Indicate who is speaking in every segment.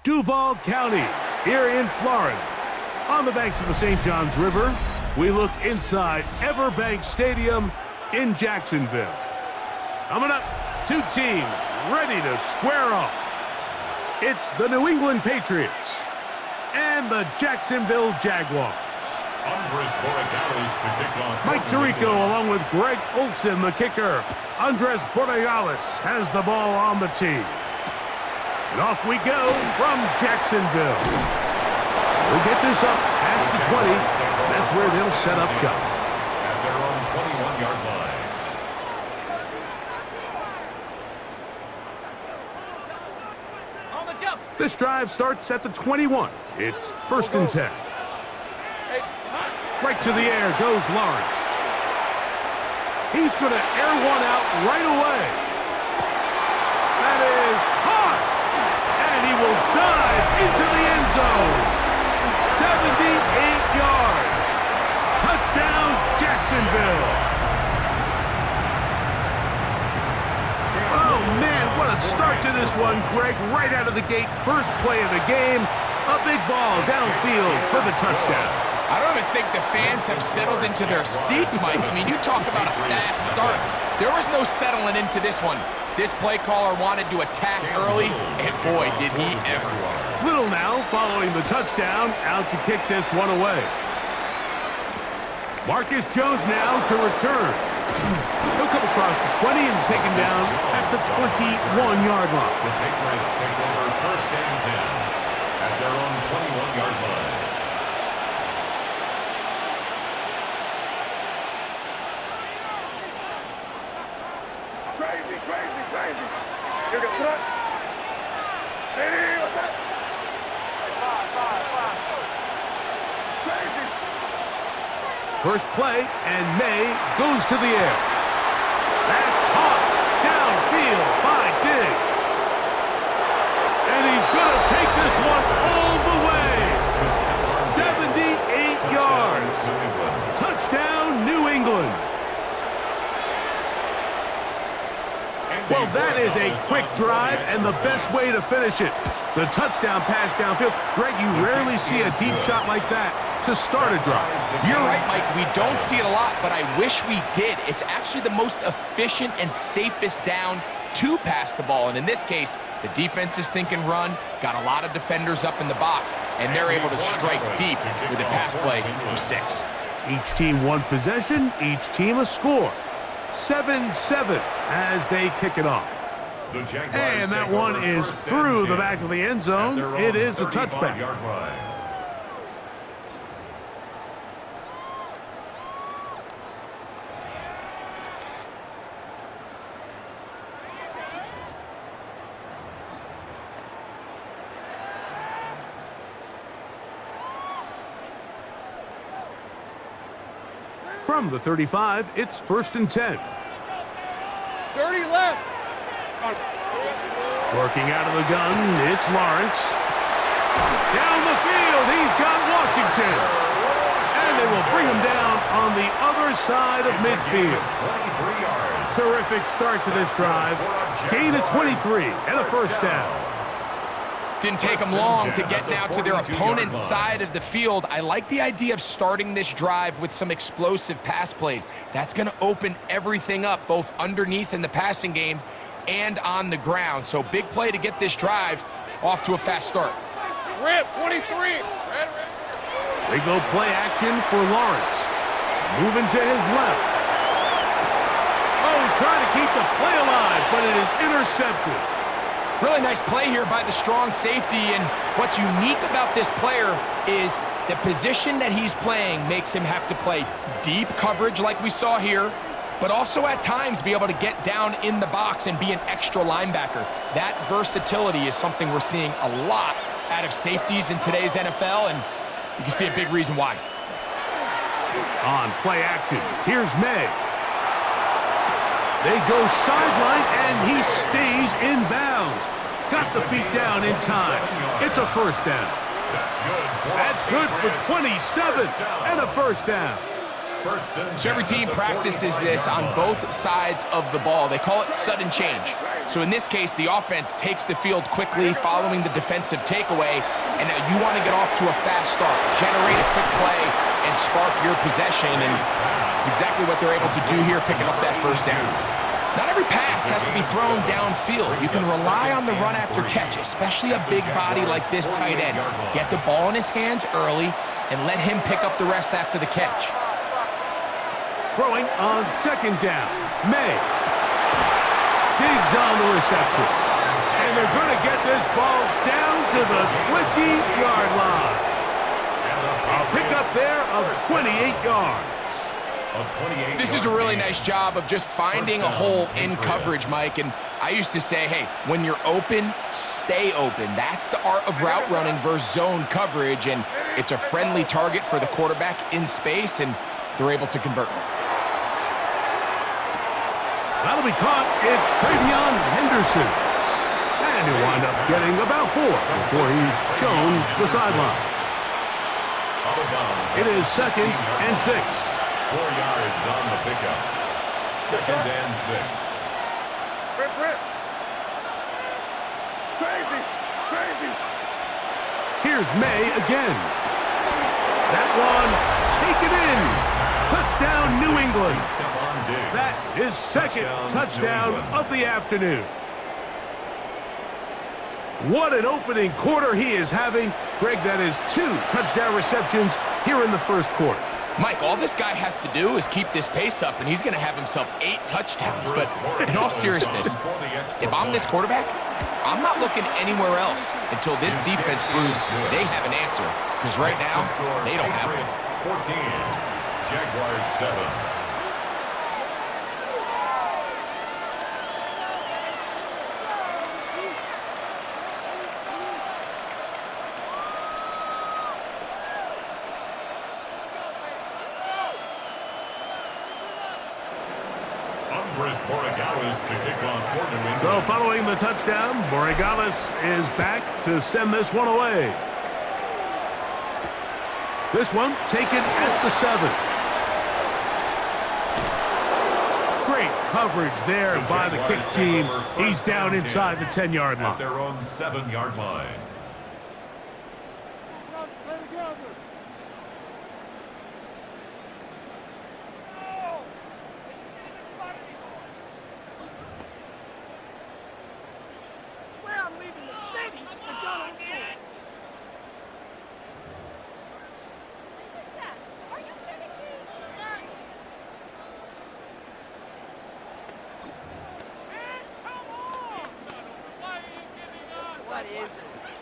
Speaker 1: Duval County, here in Florida. On the banks of the St. Johns River, we look inside Everbank Stadium in Jacksonville. Coming up, two teams ready to square off. It's the New England Patriots and the Jacksonville Jaguars. Mike Tirico along with Greg Olsen, the kicker. Andres Borregales has the ball on the tee. And off we go from Jacksonville. We'll get this up past the 20. That's where they'll set up shop.
Speaker 2: At their own 21-yard line.
Speaker 1: This drive starts at the 21. It's 1st and 10. Right to the air goes Lawrence. He's going to air one out right away. That is hot. And he will dive into the end zone. 78 yards. Touchdown, Jacksonville. Oh, man, what a start to this one, Greg. Right out of the gate, first play of the game. A big ball downfield for the touchdown.
Speaker 3: I don't even think the fans have settled into their seats, Mike. I mean, you talk about a fast start. There was no settling into this one. This play caller wanted to attack early, and boy, did he ever.
Speaker 1: Little now following the touchdown, out to kick this one away. Marcus Jones now to return. He'll come across the 20 and take him down at the 21-yard line.
Speaker 2: The Patriots take over 1st and 10 at their own 21-yard line.
Speaker 4: Crazy. Here goes front. Hey, what's that? Five. Crazy.
Speaker 1: First play, and May goes to the air. That's caught downfield by Diggs. And he's going to take this one all the way. 78 yards. Touchdown, New England. Well, that is a quick drive and the best way to finish it. The touchdown pass downfield. Greg, you rarely see a deep shot like that to start a drive.
Speaker 3: You're right, Mike. We don't see it a lot, but I wish we did. It's actually the most efficient and safest down to pass the ball. And in this case, the defense is thinking run, got a lot of defenders up in the box, and they're able to strike deep with a pass play for 6.
Speaker 1: Each team one possession, each team a score. 7-7 as they kick it off. And that one is through the back of the end zone. It is a touchback. From the 35, it's 1st and 10.
Speaker 4: 30 left.
Speaker 1: Working out of the gun, it's Lawrence. Down the field, he's got Washington. And they will bring him down on the other side of midfield. Terrific start to this drive. Gain of 23 and a 1st down.
Speaker 3: Didn't take them long to get now to their opponent's side of the field. I like the idea of starting this drive with some explosive pass plays. That's going to open everything up, both underneath in the passing game and on the ground. So big play to get this drive off to a fast start.
Speaker 4: Rip, 23.
Speaker 1: They go play action for Lawrence. Moving to his left. Oh, trying to keep the play alive, but it is intercepted.
Speaker 3: Really nice play here by the strong safety, and what's unique about this player is the position that he's playing makes him have to play deep coverage like we saw here, but also at times be able to get down in the box and be an extra linebacker. That versatility is something we're seeing a lot out of safeties in today's NFL, and you can see a big reason why.
Speaker 1: On play action, here's May. They go sideline, and he stays in bounds. Got the feet down in time. It's a 1st down. That's good for 27 and a 1st down.
Speaker 3: So every team practices this on both sides of the ball. They call it sudden change. So in this case, the offense takes the field quickly following the defensive takeaway, and now you want to get off to a fast start, generate a quick play, and spark your possession, and it's exactly what they're able to do here, picking up that first down. Not every pass has to be thrown downfield. You can rely on the run after catch, especially a big body like this tight end. Get the ball in his hands early and let him pick up the rest after the catch.
Speaker 1: Throwing on second down. May digs on the reception. And they're going to get this ball down to the 20-yard line. A pickup there of 28 yards.
Speaker 3: This is a really nice job of just finding a hole in coverage, Mike. And I used to say, hey, when you're open, stay open. That's the art of route running versus zone coverage. And it's a friendly target for the quarterback in space, and they're able to convert.
Speaker 1: That'll be caught. It's Travion Henderson. And he'll wind up getting about 4 before he's shown the sideline. It is 2nd and 6.
Speaker 2: 4 yards on the pickup. 2nd and 6.
Speaker 4: Rip. Crazy.
Speaker 1: Here's May again. That one taken in. Touchdown, New England. That is 2nd touchdown of the afternoon. What an opening quarter he is having. Greg, that is 2 touchdown receptions here in the first quarter.
Speaker 3: Mike, all this guy has to do is keep this pace up, and he's going to have himself 8 touchdowns. But in all seriousness, if I'm this quarterback, I'm not looking anywhere else until this defense proves they have an answer. Because right now, they don't have one.
Speaker 2: 14, Jaguars 7.
Speaker 1: So following the touchdown, Borregales is back to send this one away. This one taken at the 7. Great coverage there by the kick team. He's down inside the 10-yard line.
Speaker 2: At their own 7-yard line.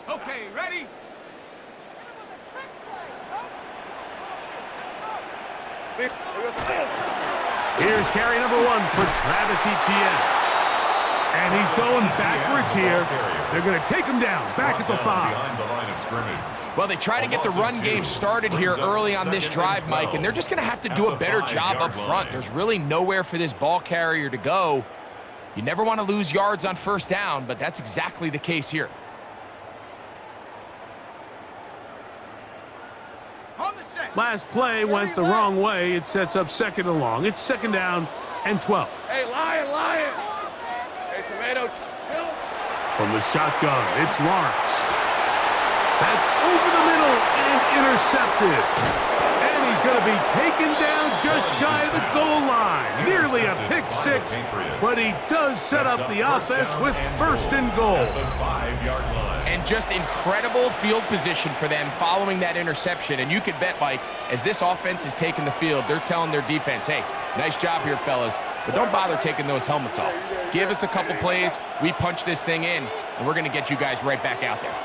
Speaker 3: Okay, ready?
Speaker 1: Here's carry number 1 for Travis Etienne. And he's going backwards here. They're going to take him down, back at the 5.
Speaker 2: Behind the line of scrimmage.
Speaker 3: Well, they try to get the run game started here early on this drive, Mike, and they're just going to have to do a better job up front. There's really nowhere for this ball carrier to go. You never want to lose yards on first down, but that's exactly the case here.
Speaker 1: Last play went the wrong way. It sets up 2nd and long. It's 2nd down and 12.
Speaker 4: Hey, lion. Hey, tomato. Phil.
Speaker 1: From the shotgun, it's Lawrence. That's over the middle and intercepted. And he's going to be taken down just shy of the goal line. Nearly a pick 6, but he does set up the offense with 1st and goal.
Speaker 2: At the 5-yard line.
Speaker 3: And just incredible field position for them following that interception. And you could bet, Mike, as this offense is taking the field, they're telling their defense, hey, nice job here, fellas, but don't bother taking those helmets off. Give us a couple plays, we punch this thing in, and we're going to get you guys right back out there.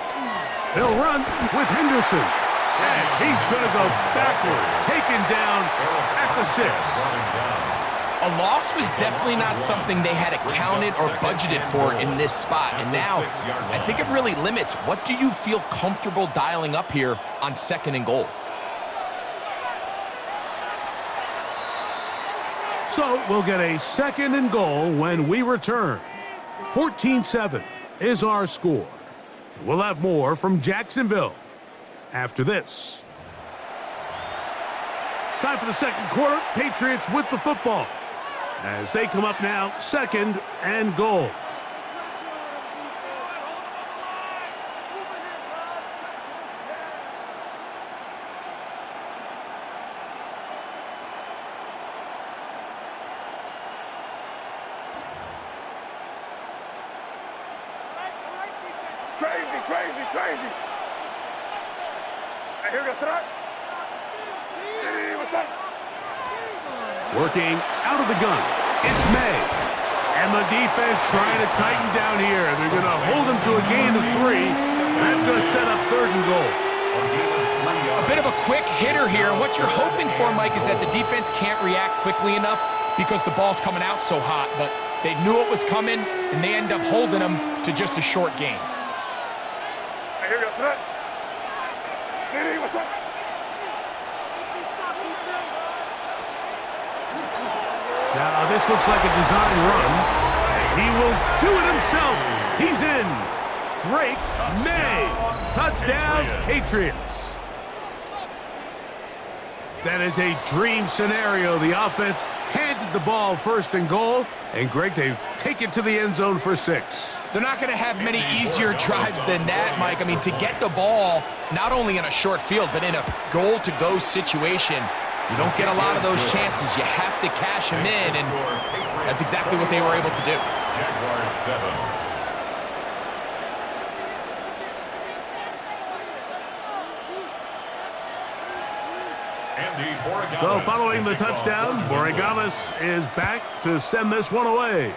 Speaker 1: He'll run with Henderson. And he's going to go backwards, taken down at the 6.
Speaker 3: A loss was definitely not something they had accounted or budgeted for in this spot. And now, I think it really limits. What do you feel comfortable dialing up here on 2nd and goal?
Speaker 1: So we'll get a 2nd and goal when we return. 14-7 is our score. We'll have more from Jacksonville after this. Time for the 2nd quarter. Patriots with the football as they come up now 2nd and goal.
Speaker 4: crazy, crazy, crazy. Hey, here goes tonight. Hey, what's up?
Speaker 1: Working out of the gun. It's May. And the defense trying to tighten down here. They're going to hold him to a gain of 3. That's going to set up 3rd and goal.
Speaker 3: A bit of a quick hitter here, and what you're hoping for, Mike, is that the defense can't react quickly enough because the ball's coming out so hot, but they knew it was coming, and they end up holding them to just a short gain.
Speaker 4: Hey, here goes tonight. Hey, what's up?
Speaker 1: Now, this looks like a design run. He will do it himself. He's in. Drake May. Touchdown, Patriots. That is a dream scenario. The offense handed the ball 1st and goal. And, Greg, they take it to the end zone for 6.
Speaker 3: They're not going to have many easier drives than that, Mike. I mean, to get the ball not only in a short field, but in a goal-to-go situation, you don't get a lot of those chances. You have to cash them in, and that's exactly what they were able to do.
Speaker 2: Jaguars 7.
Speaker 1: So following the touchdown, Borregamas is back to send this one away.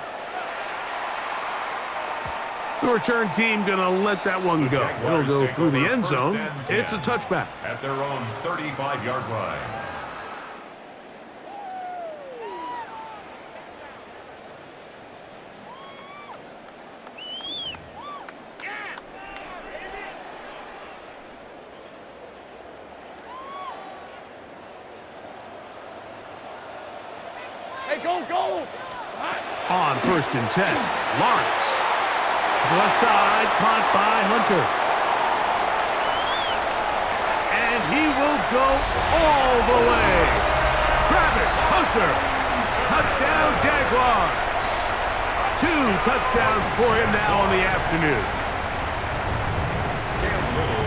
Speaker 1: The return team going to let that one go. It'll go through the end zone. It's a touchback.
Speaker 2: At their own 35-yard line.
Speaker 4: Hey, go!
Speaker 1: On 1st and 10, Lawrence. To the left side, caught by Hunter. And he will go all the way. Travis Hunter. Touchdown, Jaguars. 2 touchdowns for him now in the afternoon.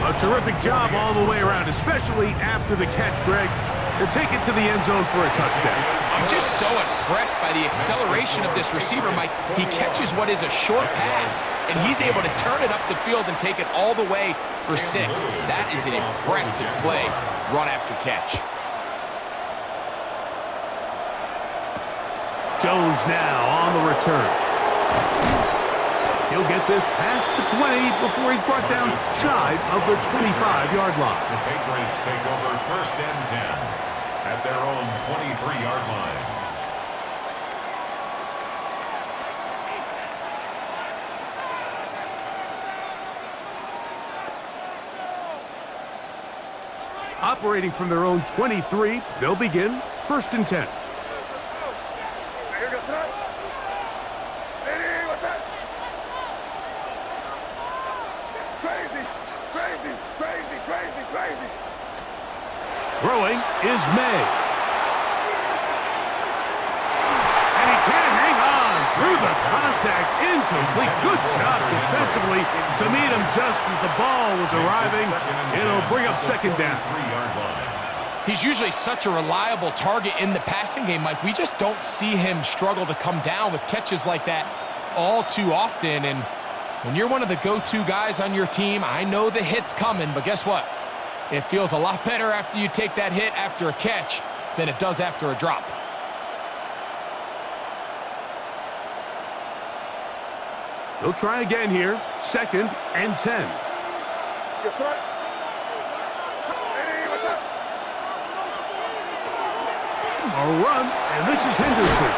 Speaker 1: A terrific job all the way around, especially after the catch, Greg, to take it to the end zone for a touchdown.
Speaker 3: I'm just so impressed by the acceleration of this receiver, Mike. He catches what is a short pass, and he's able to turn it up the field and take it all the way for 6. That is an impressive play, run after catch.
Speaker 1: Jones now on the return. He'll get this past the 20 before he's brought down shy of the 25-yard line.
Speaker 2: The Patriots take over 1st and 10 at their own 23-yard line.
Speaker 1: Operating from their own 23, they'll begin 1st and 10.
Speaker 4: Hey, here goes tonight. Hey, what's up? Crazy, crazy, crazy, crazy, crazy.
Speaker 1: Throwing is May. And he can't hang on through the contact. Incomplete. Good job defensively to meet him just as the ball was arriving. It'll bring up 2nd down.
Speaker 2: 3-yard line.
Speaker 3: He's usually such a reliable target in the passing game, Mike. We just don't see him struggle to come down with catches like that all too often. And when you're one of the go-to guys on your team, I know the hit's coming, but guess what? It feels a lot better after you take that hit after a catch than it does after a drop.
Speaker 1: They'll try again here. 2nd and 10.
Speaker 4: Good front. Hey, what's up?
Speaker 1: A run, and this is Henderson.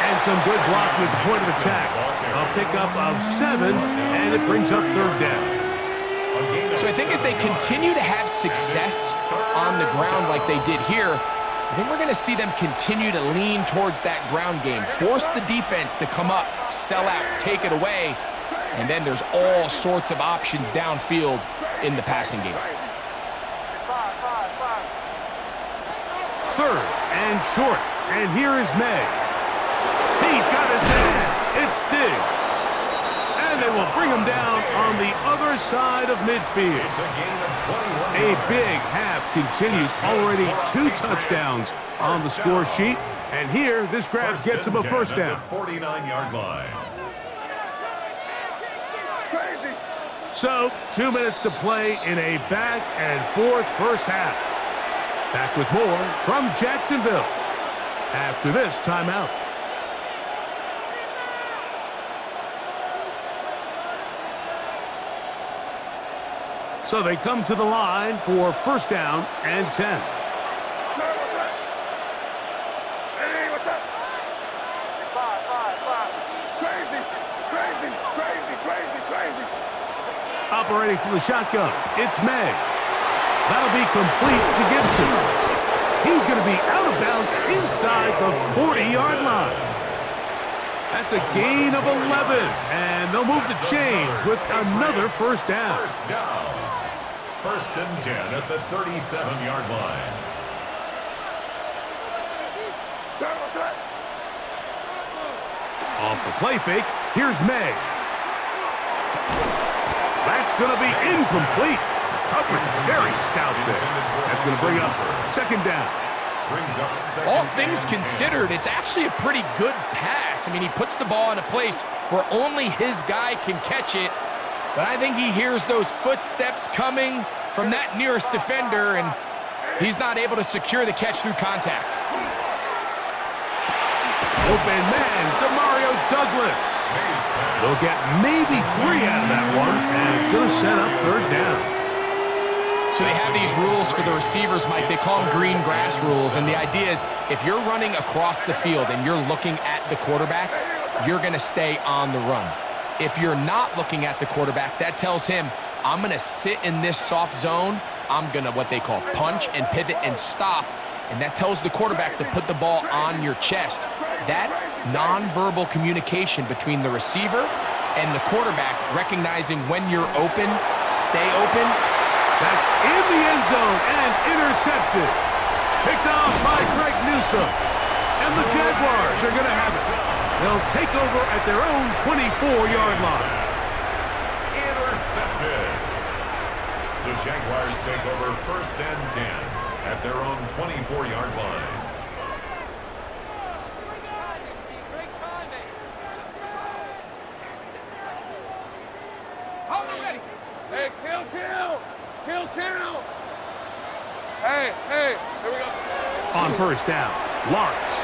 Speaker 1: And some good blocking at the point of attack. A pickup of 7, and it brings up 3rd down.
Speaker 3: So I think as they continue to have success on the ground like they did here, I think we're going to see them continue to lean towards that ground game, force the defense to come up, sell out, take it away, and then there's all sorts of options downfield in the passing game.
Speaker 1: 3rd and short, and here is May. He's got his man. It's Diggs. And they will bring him down on the other side of midfield.
Speaker 2: It's a gain of 21
Speaker 1: A
Speaker 2: yards.
Speaker 1: big half continues. Already 2 touchdowns on the score sheet. And here, this grab gets him a 1st down.
Speaker 2: 49-yard line.
Speaker 4: Crazy,
Speaker 1: So, 2 minutes to play in a back-and-forth first half. Back with more from Jacksonville after this timeout. So they come to the line for first down and 10. Operating from the shotgun, it's May. That'll be complete to Gibson. He's going to be out of bounds inside the 40-yard line. That's a gain of 11, and they'll move the chains with another first down.
Speaker 2: First down. First and 10 at the 37-yard line.
Speaker 1: Off the play fake, here's May. That's going to be incomplete. Coverage very stout there. That's going to bring up second down.
Speaker 3: All things considered, it's actually a pretty good pass. I mean, he puts the ball in a place where only his guy can catch it. But I think he hears those footsteps coming from that nearest defender, and he's not able to secure the catch through contact.
Speaker 1: Open man, Demario Douglas. They'll get maybe 3 out of that one, and it's going to set up third down.
Speaker 3: So they have these rules for the receivers, Mike. They call them green grass rules, and the idea is if you're running across the field and you're looking at the quarterback, you're going to stay on the run. If you're not looking at the quarterback, that tells him, I'm going to sit in this soft zone. I'm going to what they call punch and pivot and stop, and that tells the quarterback to put the ball on your chest. That nonverbal communication between the receiver and the quarterback, recognizing when you're open, stay open.
Speaker 1: That's in the end zone and intercepted. Picked off by Greg Newsome. And the Jaguars are going to have it. They'll take over at their own 24-yard line.
Speaker 2: Intercepted. The Jaguars take over first and 10 at their own 24-yard line.
Speaker 4: Hey, kill. Hey, here we go.
Speaker 1: On first down, Lawrence.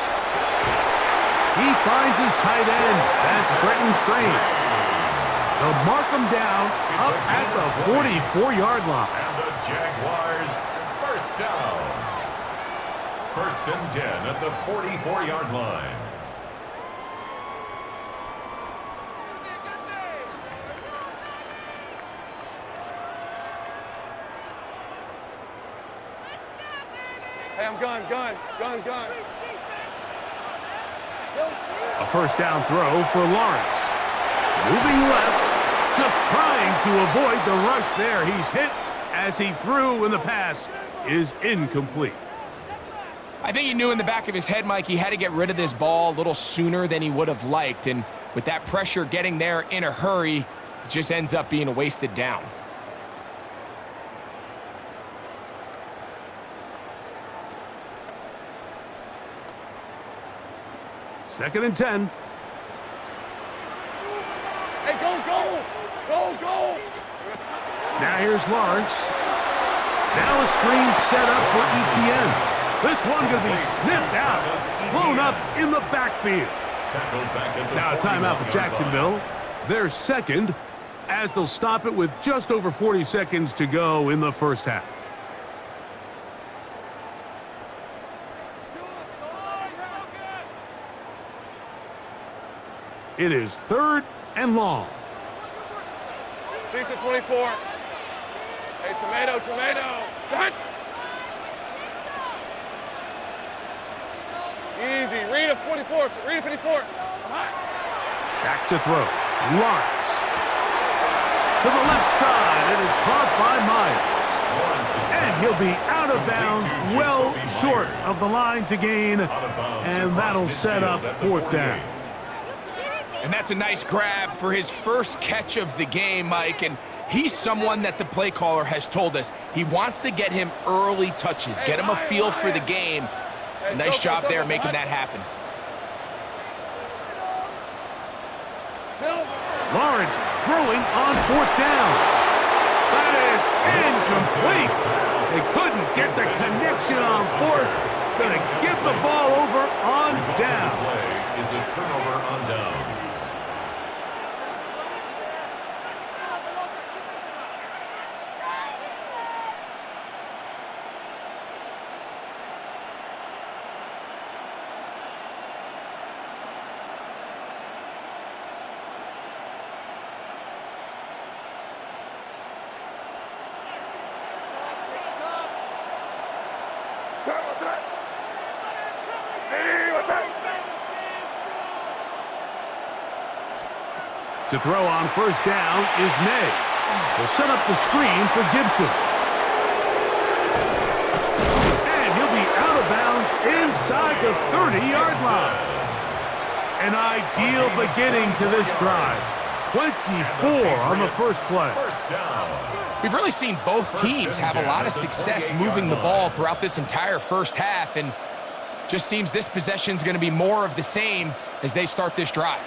Speaker 1: He finds his tight end. That's Brenton Strange. They'll mark him down up at the 44-yard line.
Speaker 2: And the Jaguars first down. First and 10 at the 44-yard line.
Speaker 4: Hey, I'm gun.
Speaker 1: A first down throw for Lawrence. Moving left, just trying to avoid the rush there. He's hit as he threw, and the pass is incomplete.
Speaker 3: I think he knew in the back of his head, Mike, he had to get rid of this ball a little sooner than he would have liked. And with that pressure getting there in a hurry, it just ends up being a wasted down.
Speaker 1: Second and 10.
Speaker 4: Hey, go.
Speaker 1: Now here's Lawrence. Now a screen set up for ETN. This one going to be sniffed out, blown up in the backfield. Now a timeout for Jacksonville. Their second, as they'll stop it with just over 40 seconds to go in the first half. It is third and long.
Speaker 4: These are 24. Hey, tomato. Cut. Easy. Read a 44.
Speaker 1: Back to throw. Lawrence. To the left side. It is caught by Myers. And he'll be out of bounds, well short of the line to gain. And that'll set up fourth down.
Speaker 3: And that's a nice grab for his first catch of the game, Mike. And he's someone that the play caller has told us he wants to get him early touches, get him a feel for the game. Nice job there making that happen.
Speaker 1: Lawrence throwing on fourth down. That is incomplete. They couldn't get the connection on fourth. Gonna give the ball over on down.
Speaker 2: Play is a turnover on downs.
Speaker 1: To throw on first down is May. He'll set up the screen for Gibson. And he'll be out of bounds inside the 30-yard line. An ideal beginning to this drive. 24 on the first play.
Speaker 2: First down.
Speaker 3: We've really seen both teams have a lot of success moving the ball throughout this entire first half, and just seems this possession is going to be more of the same as they start this drive.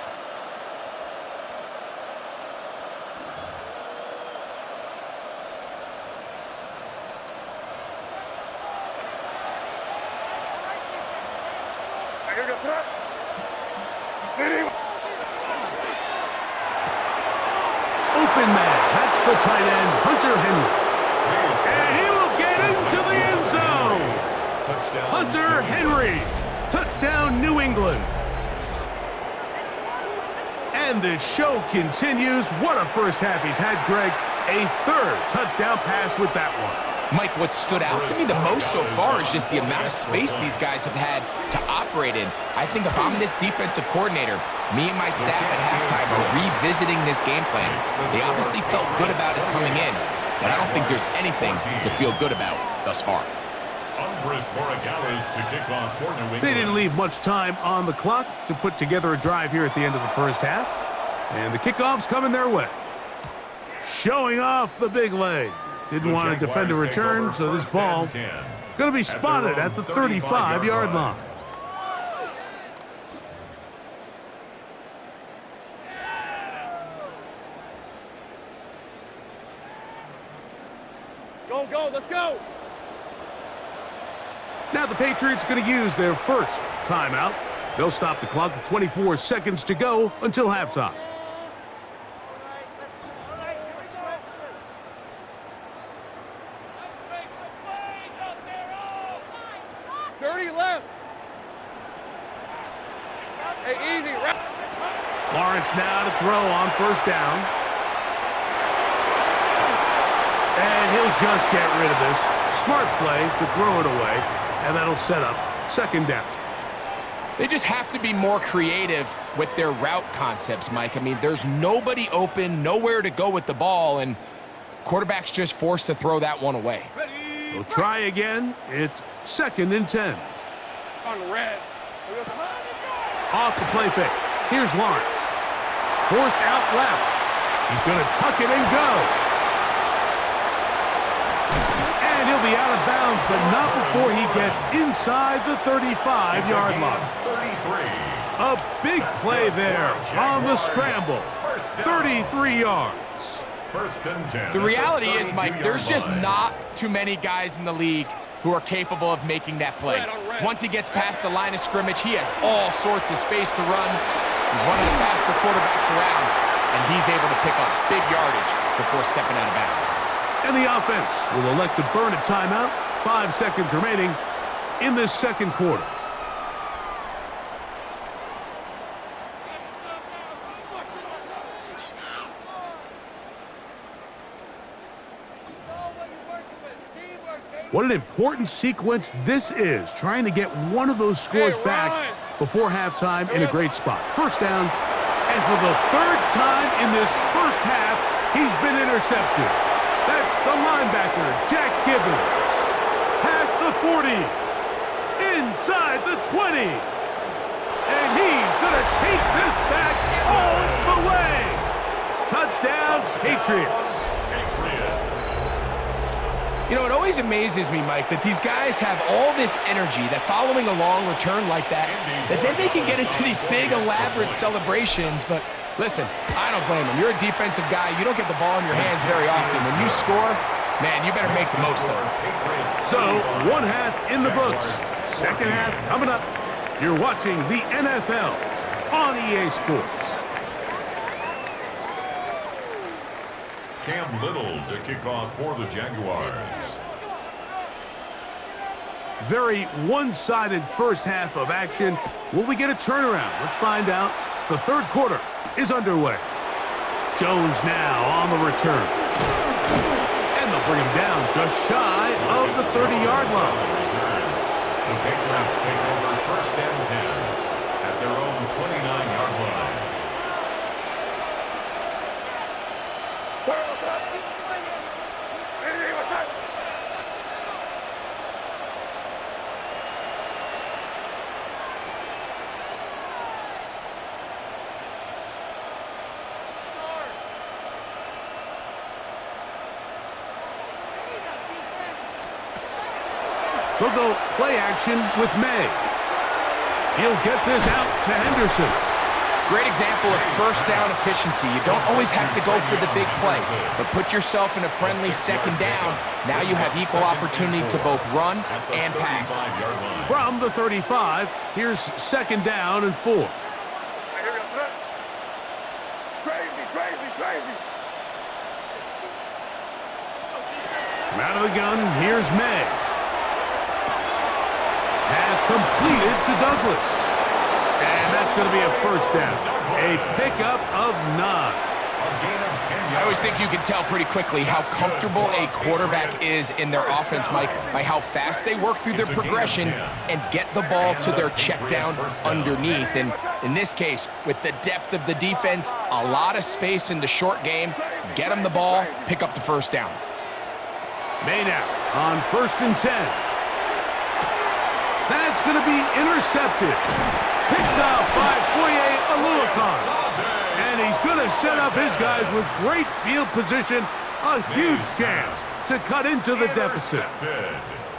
Speaker 1: Open man. That's the tight end, Hunter Henry. And he will get into the end zone.
Speaker 2: Touchdown.
Speaker 1: Hunter Henry. Touchdown, New England. And the show continues. What a first half he's had, Greg. A third touchdown pass with that one.
Speaker 3: Mike, what stood out to me the most so far is just the amount of space these guys have had to operate in. I think if I'm this defensive coordinator, me and my staff at halftime are revisiting this game plan. They obviously felt good about it coming in, but I don't think there's anything to feel good about thus far.
Speaker 2: Andres Borregales to kick off for New England.
Speaker 1: They didn't leave much time on the clock to put together a drive here at the end of the first half. And the kickoff's coming their way. Showing off the big leg. Didn't want to defend a return, so this ball going to be spotted at the 35-yard line.
Speaker 4: Go, let's go.
Speaker 1: Now the Patriots going to use their first timeout. They'll stop the clock with 24 seconds to go until halftime.
Speaker 4: Dirty left. Hey, easy.
Speaker 1: Lawrence now to throw on first down. And he'll just get rid of this. Smart play to throw it away, and that'll set up second down.
Speaker 3: They just have to be more creative with their route concepts, Mike. I mean, there's nobody open, nowhere to go with the ball, and quarterback's just forced to throw that one away.
Speaker 1: They'll try again. It's 2nd and 10.
Speaker 4: On red.
Speaker 1: Off the play fake. Here's Lawrence. Forced out left. He's going to tuck it and go. And he'll be out of bounds, but not before he gets inside the 35-yard line.
Speaker 2: 33.
Speaker 1: A big play there on the scramble. 33 yards.
Speaker 2: First and 10.
Speaker 3: The reality is, Mike, there's just not too many guys in the league who are capable of making that play. Once he gets past the line of scrimmage, he has all sorts of space to run. He's one of the faster quarterbacks around, and he's able to pick up big yardage before stepping out of bounds.
Speaker 1: And the offense will elect to burn a timeout. 5 seconds remaining in this second quarter. What an important sequence this is, trying to get one of those scores back before halftime in a great spot. First down, and for the third time in this first half, he's been intercepted. That's the linebacker, Jack Gibbons. Past the 40, inside the 20. And he's going to take this back all the way. Touchdown, Patriots.
Speaker 3: You know, it always amazes me, Mike, that these guys have all this energy that following a long return like that then they can get into these big, elaborate celebrations, but Listen, I don't blame him. You're a defensive guy. You don't get the ball in your hands very often. When you score, man, you better make the most of it.
Speaker 1: So, one half in the books. Second half coming up. You're watching the NFL on EA Sports.
Speaker 2: Cam Little to kick off for the Jaguars.
Speaker 1: Very one-sided first half of action. Will we get a turnaround? Let's find out. The third quarter is underway. Jones now on the return. And they'll bring him down just shy of the 30-yard line.
Speaker 2: The Patriots take over first and 10 at their own 29-yard line.
Speaker 1: They'll go play action with May. He'll get this out to Henderson.
Speaker 3: Great example of first down efficiency. You don't always have to go for the big play, but put yourself in a friendly second down. Now you have equal opportunity to both run and pass.
Speaker 1: From the 35, here's second down and 4. From out of the gun, here's May. Has completed to Douglas. And that's going to be a first down. A pickup of 9.
Speaker 3: I always think you can tell pretty quickly how comfortable a quarterback is in their offense, Mike, by how fast they work through their progression and get the ball to their check down underneath. And in this case, with the depth of the defense, a lot of space in the short game, get them the ball, pick up the first down.
Speaker 1: May now on first and 10. That's going to be intercepted. Picked off by Foye Oluokun. And he's going to set up his guys with great field position. A huge chance to cut into the deficit.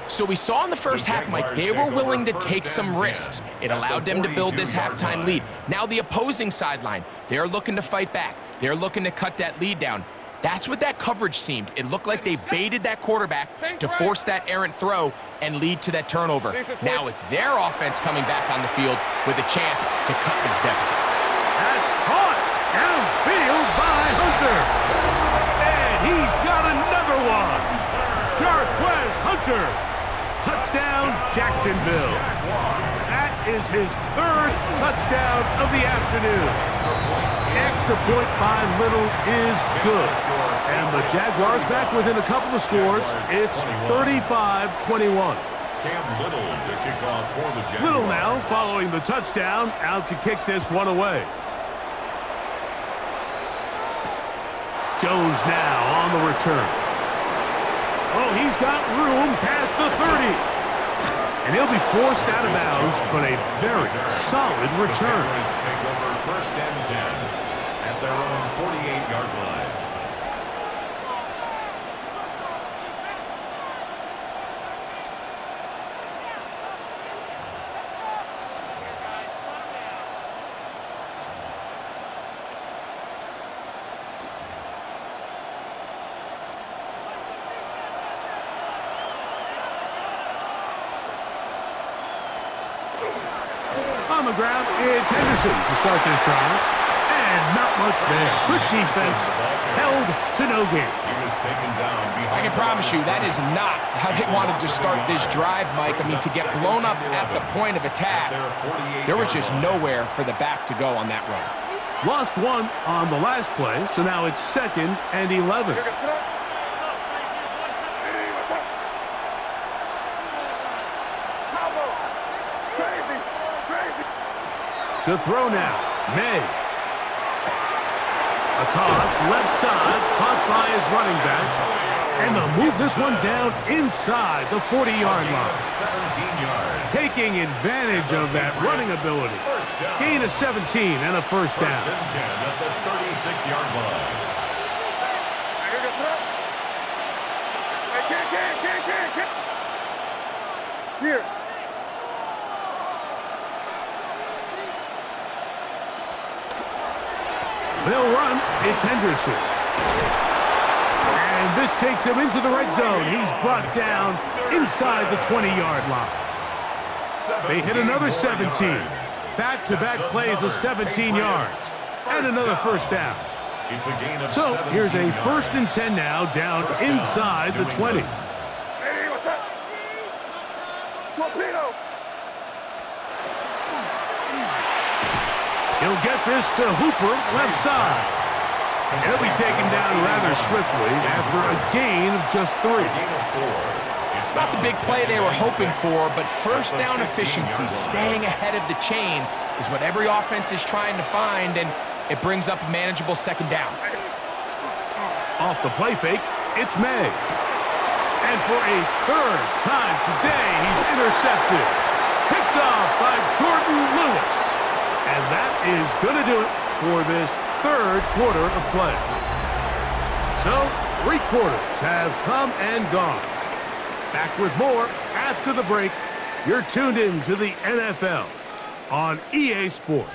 Speaker 3: So we saw in the first half, Mike, they were willing to take some risks. It allowed them to build this halftime lead. Now the opposing sideline, they're looking to fight back. They're looking to cut that lead down. That's what that coverage seemed. It looked like they baited that quarterback to force that errant throw and lead to that turnover. Now it's their offense coming back on the field with a chance to cut this deficit.
Speaker 1: That's caught downfield by Hunter. And he's got another one. Jarquez Hunter. Touchdown, Jacksonville. That is his third touchdown of the afternoon. Extra point by Little is good. And the Jaguars back within a couple of scores. It's 35-21.
Speaker 2: Cam Little to kick off for the Jaguars.
Speaker 1: Little now following the touchdown, out to kick this one away. Jones now on the return. Oh, he's got room past the 30. And he'll be forced out of bounds, but a very solid return.
Speaker 2: The Patriots take over first and 10 at their own 48-yard line.
Speaker 1: On the ground, it's Henderson to start this drive. And not much there. Good defense. Held to no gain.
Speaker 2: He was taken down behind.
Speaker 3: I can promise you that is not how they wanted to start this drive, Mike. I mean, to get blown up at the point of attack, there was just nowhere for the back to go on that run.
Speaker 1: Lost one on the last play, so now it's second and 11. To throw now, May. A toss, left side, caught by his running back. And they'll move this one down inside the 40-yard line.
Speaker 2: 17 yards.
Speaker 1: Taking advantage of that running ability. Gain of 17 and a first down.
Speaker 2: First and 10 at the 36-yard line.
Speaker 4: Here.
Speaker 1: They'll run. It's Henderson. And this takes him into the red zone. He's brought down inside the 20-yard line. They hit another 17. Back-to-back plays of 17 yards. And another first down. So here's a 1st and 10 now, down inside the 20.
Speaker 4: Hey, what's up? Torpedo.
Speaker 1: He'll get this to Hooper, left side. He'll be taken down rather swiftly after a gain of just 3.
Speaker 3: It's not the big play they were hoping for, but first down efficiency, staying ahead of the chains, is what every offense is trying to find, and it brings up a manageable 2nd down.
Speaker 1: Off the play fake, it's May. And for a 3rd time today, he's intercepted. Picked off by Jordan Lewis. And that is going to do it for this 3rd quarter of play. So, 3 quarters have come and gone. Back with more after the break. You're tuned in to the NFL on EA Sports.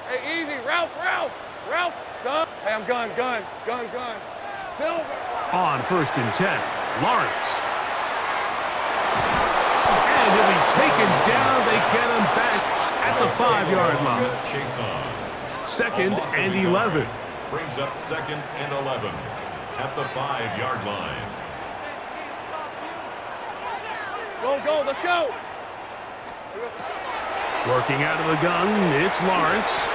Speaker 4: Hey, easy. Ralph, son. Hey, I'm gun. Silver.
Speaker 1: On 1st and 10, Lawrence. And he'll be taken down. They get him back at the 5-yard line. 2nd and 11.
Speaker 2: Brings up 2nd and 11 at the 5-yard line.
Speaker 4: Go, let's go.
Speaker 1: Working out of the gun, it's Lawrence.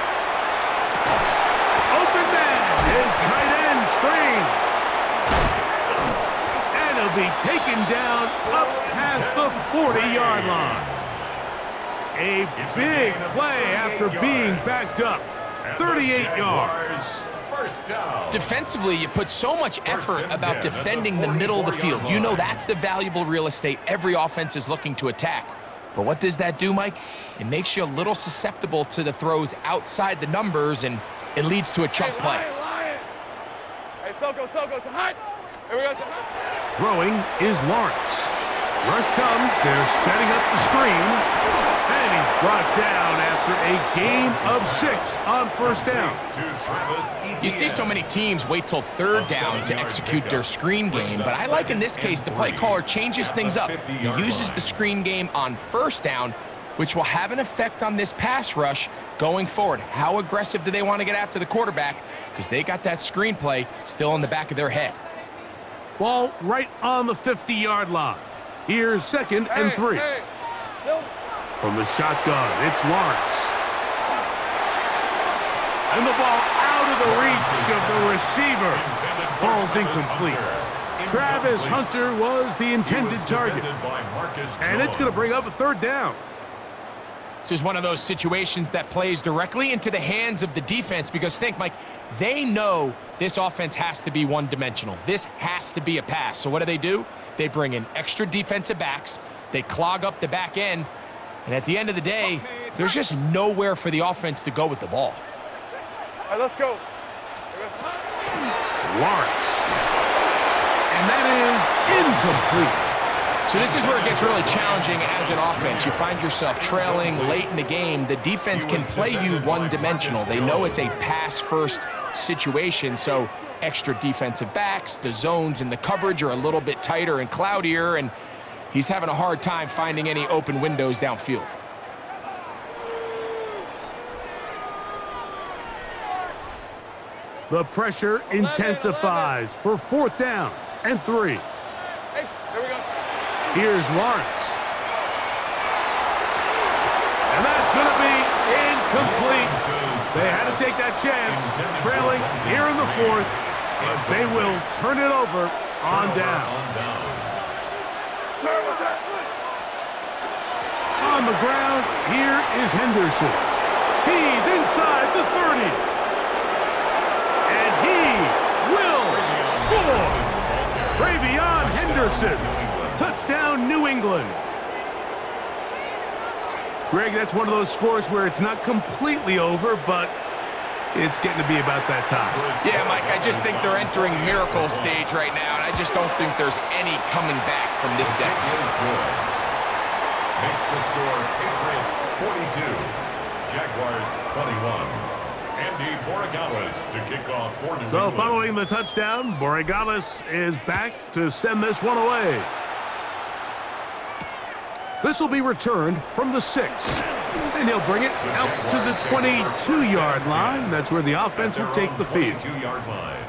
Speaker 1: Open man, his tight end screens. And he'll be taken down up past the 40-yard line. A big play after being backed up. 38 yards.
Speaker 2: First down.
Speaker 3: Defensively, you put so much effort about defending the middle of the field. You know that's the valuable real estate every offense is looking to attack. But what does that do, Mike? It makes you a little susceptible to the throws outside the numbers, and it leads to a chunk play.
Speaker 4: Lion. Hey, Soko, so hot. Here we go, so hot.
Speaker 1: Throwing is Lawrence. Rush comes, they're setting up the screen. And he's brought down after a gain of 6 on 1st down.
Speaker 3: You see so many teams wait till 3rd down to execute their screen game, but I like in this case the play caller changes things up. He uses the screen game on 1st down, which will have an effect on this pass rush going forward. How aggressive do they want to get after the quarterback? Because they got that screen play still in the back of their head.
Speaker 1: Ball right on the 50-yard line. Here's 2nd and 3.
Speaker 4: Hey.
Speaker 1: From the shotgun, it's Lawrence. And the ball out of the reach of the receiver. Falls incomplete. Travis Hunter was the intended target. And it's going to bring up a 3rd down.
Speaker 3: This is one of those situations that plays directly into the hands of the defense because think, Mike, they know this offense has to be one-dimensional. This has to be a pass. So what do? They bring in extra defensive backs. They clog up the back end. And at the end of the day, there's just nowhere for the offense to go with the ball.
Speaker 4: All right, let's go.
Speaker 1: Lawrence. And that is incomplete.
Speaker 3: So this is where it gets really challenging as an offense. You find yourself trailing late in the game. The defense can play you one-dimensional. They know it's a pass-first situation, so extra defensive backs, the zones and the coverage are a little bit tighter and cloudier, and he's having a hard time finding any open windows downfield.
Speaker 1: The pressure intensifies for 4th down and 3.
Speaker 4: Hey, there we go.
Speaker 1: Here's Lawrence. And that's going to be incomplete. They had to take that chance, trailing here in the 4th, but they will turn it over on down. On the ground, here is Henderson. He's inside the 30. And he will score. Travion Henderson. Touchdown, New England. Greg, that's one of those scores where it's not completely over, but it's getting to be about that time.
Speaker 3: Yeah, Mike, I just think they're entering miracle stage right now, and I just don't think there's any coming back from this deficit.
Speaker 2: Makes the score Patriots 42, Jaguars 21. Andy Borregales to kick off for New England.
Speaker 1: Following the touchdown, Borregales is back to send this one away. This will be returned from the 6. And he'll bring it out to the 22-yard line. That's where the offense will take the field.
Speaker 2: 22-yard line.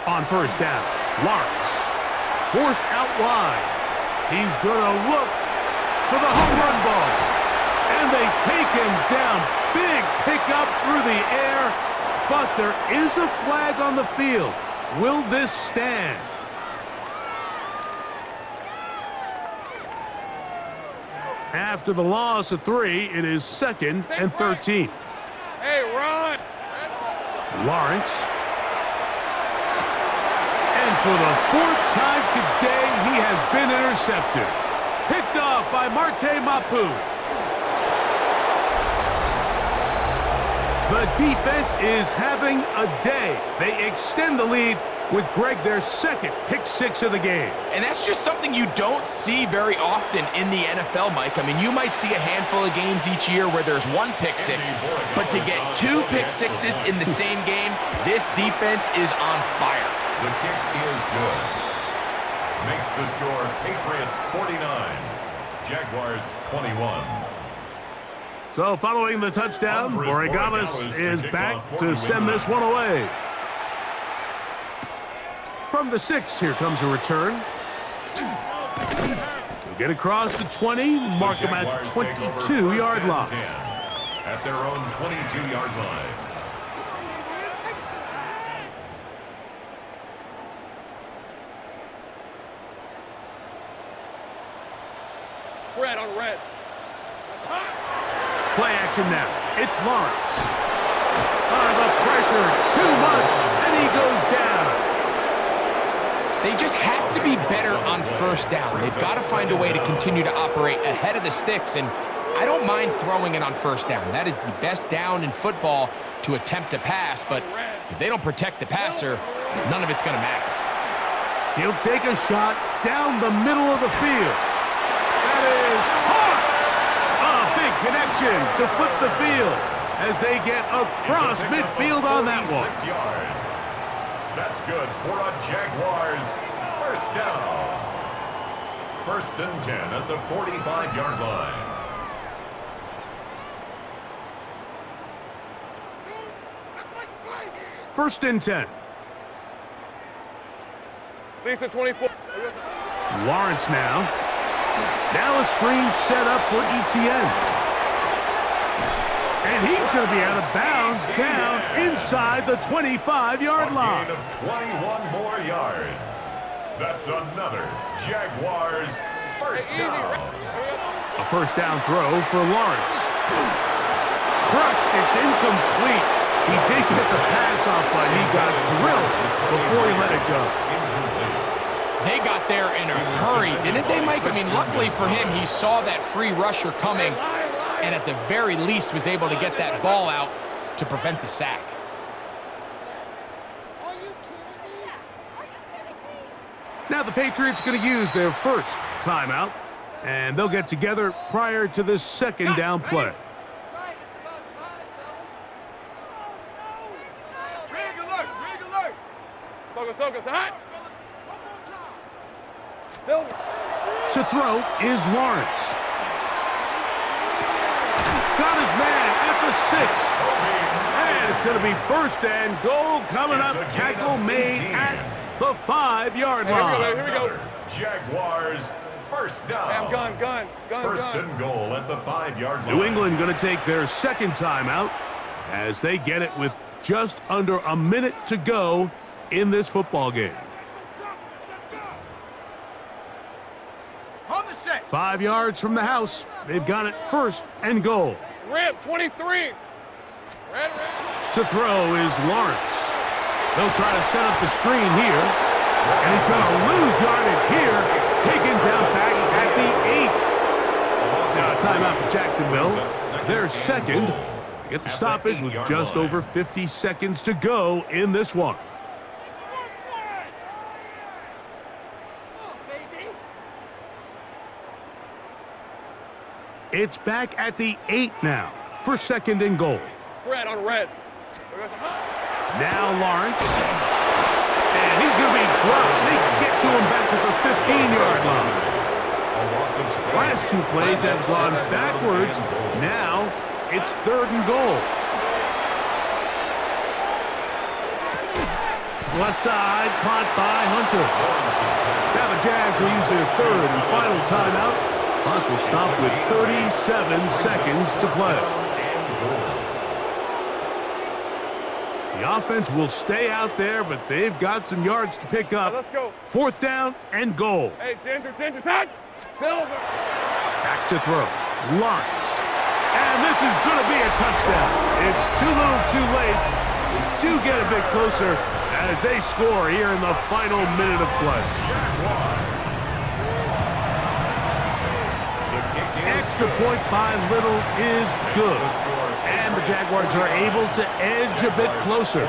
Speaker 1: On first down, Lawrence forced out wide. He's going to look for the home run ball. And they take him down. Big pickup through the air. But there is a flag on the field. Will this stand? After the loss of 3, it is 2nd and 13.
Speaker 4: Hey, Ron!
Speaker 1: Lawrence. And for the 4th time today, he has been intercepted. Picked off by Marte Mapu. The defense is having a day. They extend the lead with Greg, their 2nd pick 6 of the game.
Speaker 3: And that's just something you don't see very often in the NFL, Mike. I mean, you might see a handful of games each year where there's 1 pick 6, but to get 2 pick 6s in the same game, this defense is on fire.
Speaker 2: The kick is good. Makes the score Patriots 49, Jaguars 21.
Speaker 1: So following the touchdown, Borregales is back to send this one away. From the 6, here comes a return. He'll get across the 20, mark him at the 22-yard line.
Speaker 2: At their own 22-yard line.
Speaker 4: Red on red.
Speaker 1: Play action now. It's Lawrence. The pressure, too much, and he goes down.
Speaker 3: They just have to be better on first down. They've got to find a way to continue to operate ahead of the sticks, and I don't mind throwing it on first down. That is the best down in football to attempt a pass, but if they don't protect the passer, none of it's going to matter.
Speaker 1: He'll take a shot down the middle of the field. That is hard. A big connection to flip the field as they get across midfield on that one.
Speaker 2: 6 yards. That's good for a Jaguars first down. 1st and 10 at the 45-yard line.
Speaker 1: First and 10.
Speaker 4: Lisa 24.
Speaker 1: Lawrence now. Now a screen set up for Etienne. And he's going to be out of bounds down inside the 25-yard line.
Speaker 2: A gain of 21 more yards. That's another Jaguars first down.
Speaker 1: A first down throw for Lawrence. Crushed, it's incomplete. He did get the pass off, but he got drilled before he let it go.
Speaker 3: They got there in a hurry, didn't they, Mike? I mean, luckily for him, he saw that free rusher coming and at the very least was able to get that ball out to prevent the sack.
Speaker 1: Now the Patriots going to use their first timeout, and they'll get together prior to this 2nd down play.
Speaker 4: Soka, hot. Silver.
Speaker 1: To throw is Lawrence. Got his man at the 6. And it's going to be 1st and goal coming up. Tackle made at the 5-yard line.
Speaker 4: Here we go.
Speaker 2: Jaguars first down.
Speaker 4: Hey, I'm gun.
Speaker 2: 1st and goal at the 5-yard line.
Speaker 1: New England going to take their 2nd timeout as they get it with just under a minute to go in this football game.
Speaker 5: On the 6.
Speaker 1: 5 yards from the house. They've got it first and goal.
Speaker 4: Rip, 23. Red.
Speaker 1: To throw is Lawrence. They'll try to set up the screen here. And he's going to lose yardage here. Taken down back at the 8. Now a timeout for Jacksonville. Their second. They get the stoppage with just over 50 seconds to go in this one. It's back at the 8 now for second and goal.
Speaker 4: Fred on red.
Speaker 1: Now Lawrence. And he's going to be dropped. They get to him back at the 15-yard line. Last two plays have gone backwards. Now it's third and goal. Left side, caught by Hunter. Now the Jags will use their third and final timeout. Clock will stop with 37 seconds to play. The offense will stay out there, but they've got some yards to pick up.
Speaker 4: Let's go.
Speaker 1: Fourth down and goal.
Speaker 4: Hey, Ginger, tag. Silver.
Speaker 1: Back to throw. Lawrence. And this is going to be a touchdown. It's too little too late. They do get a bit closer as they score here in the final minute of play. Extra point by Little is good. And the Jaguars are able to edge a bit closer.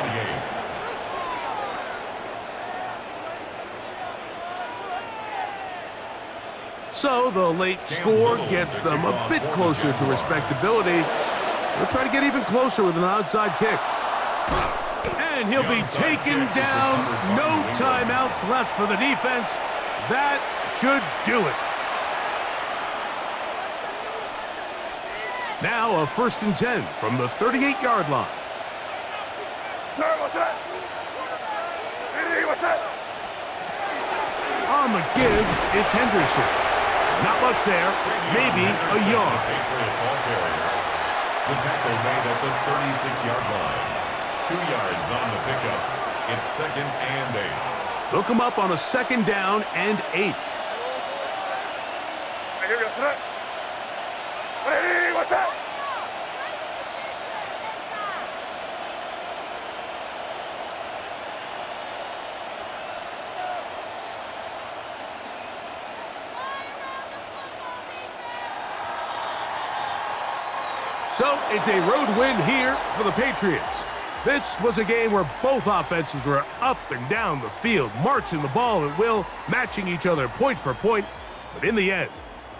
Speaker 1: So the late score gets them a bit closer to respectability. They'll try to get even closer with an onside kick. And he'll be taken down. No timeouts left for the defense. That should do it. Now a 1st and 10 from the 38-yard line. On the give, it's Henderson. Not much there, maybe a yard.
Speaker 2: The tackle made at the 36-yard line. 2 yards on the pickup. It's 2nd and 8.
Speaker 1: They'll come up on a 2nd down and 8. So it's a road win here for the Patriots. This was a game where both offenses were up and down the field, marching the ball at will, matching each other point for point. But in the end,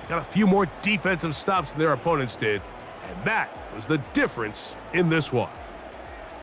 Speaker 1: they got a few more defensive stops than their opponents did, and that was the difference in this one.